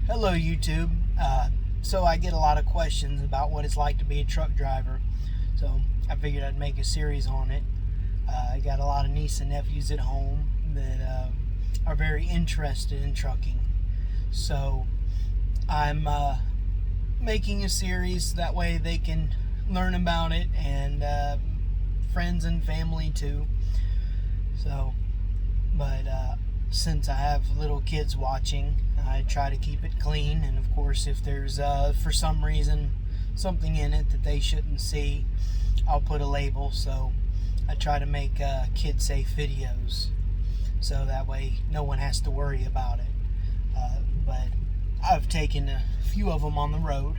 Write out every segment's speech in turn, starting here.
Hello, YouTube. So I get a lot of questions about what it's like to be a truck driver. So I figured I'd make a series on it. I got a lot of nieces and nephews at home that are very interested in trucking. So I'm making a series that way they can learn about it, and friends and family too. So, but since I have little kids watching, I try to keep it clean. And of course, if there's for some reason something in it that they shouldn't see, I'll put a label. So I try to make kid safe videos, so that way no one has to worry about it. But I've taken a few of them on the road.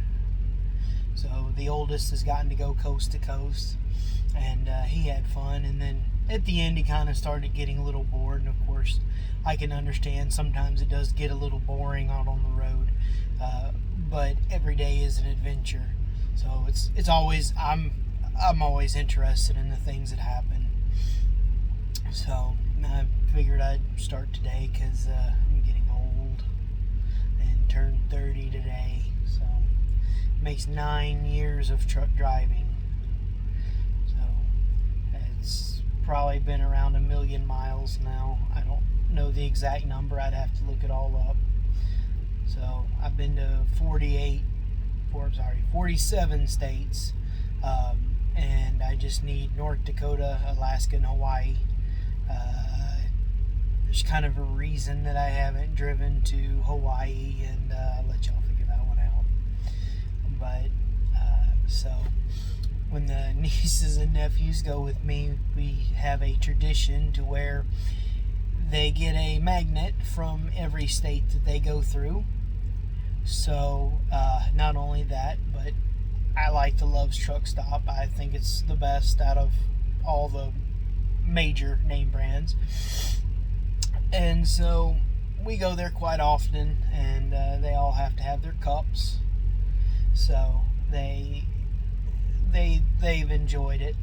So the oldest has gotten to go coast to coast, and he had fun. And then at the end, he kind of started getting a little bored. And of course, I can understand sometimes it does get a little boring out on the road. But every day is an adventure. So it's always I'm always interested in the things that happen. So I figured I'd start today because I'm getting old and turned 30 today. So it makes 9 years of truck driving. So it's probably been around 1,000,000 miles now. I don't know the exact number. I'd have to look it all up. So I've been to 47 states, and I just need North Dakota, Alaska, and Hawaii. There's kind of a reason that I haven't driven to Hawaii, and I'll let y'all figure that one out. But so when the nieces and nephews go with me, we have a tradition to where they get a magnet from every state that they go through. So not only that, but I like the Love's Truck Stop. I think it's the best out of all the major name brands. And so we go there quite often, and they all have to have their cups. So they've enjoyed it.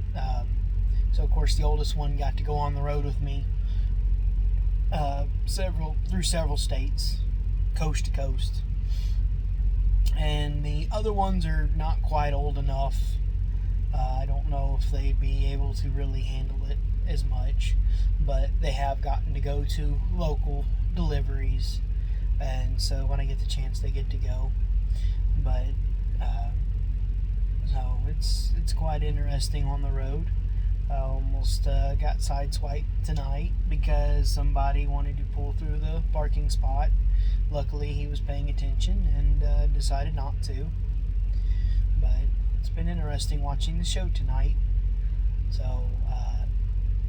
So of course the oldest one got to go on the road with me through several states, coast to coast. And the other ones are not quite old enough. I don't know if they'd be able to really handle it as much, but they have gotten to go to local deliveries, and so when I get the chance, they get to go. But so it's quite interesting on the road. I almost got sideswiped tonight because somebody wanted to pull through the parking spot. Luckily, he was paying attention and decided not to. But it's been interesting watching the show tonight. So,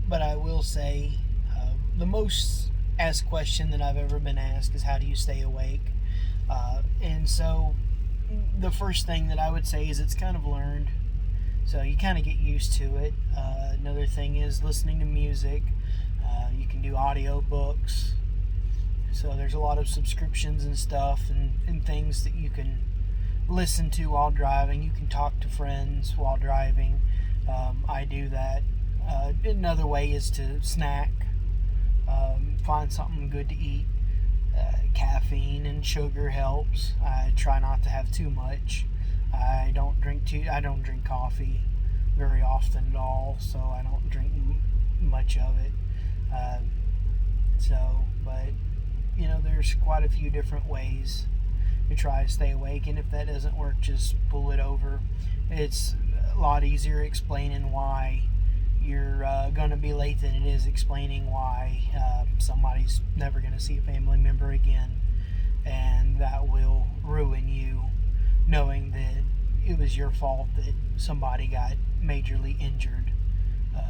but I will say, the most asked question that I've ever been asked is, how do you stay awake? And so the first thing that I would say is it's kind of learned. So you kind of get used to it. Another thing is listening to music. You can do audio books. So there's a lot of subscriptions and stuff and things that you can listen to while driving. You can talk to friends while driving. I do that. Another way is to snack. Find something good to eat. Caffeine and sugar helps. I try not to have too much. I don't drink coffee very often at all, so I don't drink much of it. But there's quite a few different ways to try to stay awake, and if that doesn't work, just pull it over. It's a lot easier explaining why you're going to be late than it is explaining why somebody's never going to see a family member again, and that will ruin you, knowing that it was your fault that somebody got majorly injured,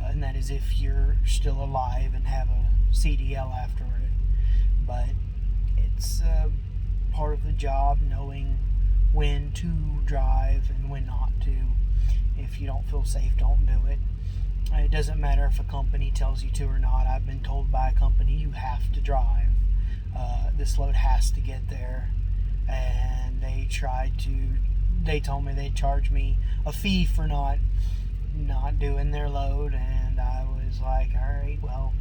and that is if you're still alive and have a CDL after it. But it's part of the job, knowing when to drive and when not to. If you don't feel safe, don't do it. It doesn't matter if a company tells you to or not. I've been told by a company, you have to drive. This load has to get there. And they told me they'd charge me a fee for not doing their load. And I was like, all right, well,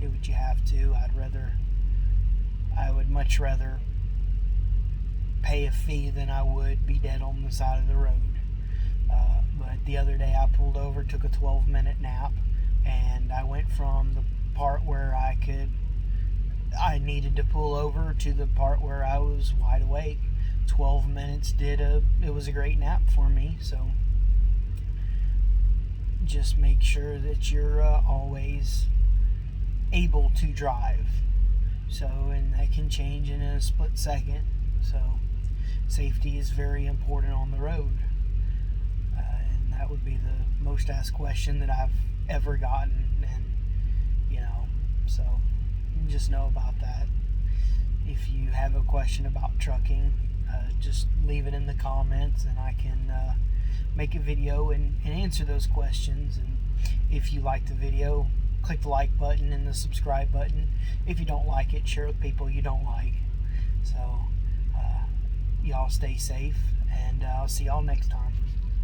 do what you have to. I would much rather pay a fee than I would be dead on the side of the road. But the other day I pulled over, took a 12-minute nap, and I went from the part where I needed to pull over to the part where I was wide awake. 12 minutes it was a great nap for me. So just make sure that you're always able to drive. So, and that can change in a split second. So safety is very important on the road. And that would be the most asked question that I've ever gotten. And, so just know about that. If you have a question about trucking, just leave it in the comments and I can make a video and answer those questions. And if you like the video, click the like button and the subscribe button. If you don't like it, share with people you don't like. So y'all stay safe, and I'll see y'all next time.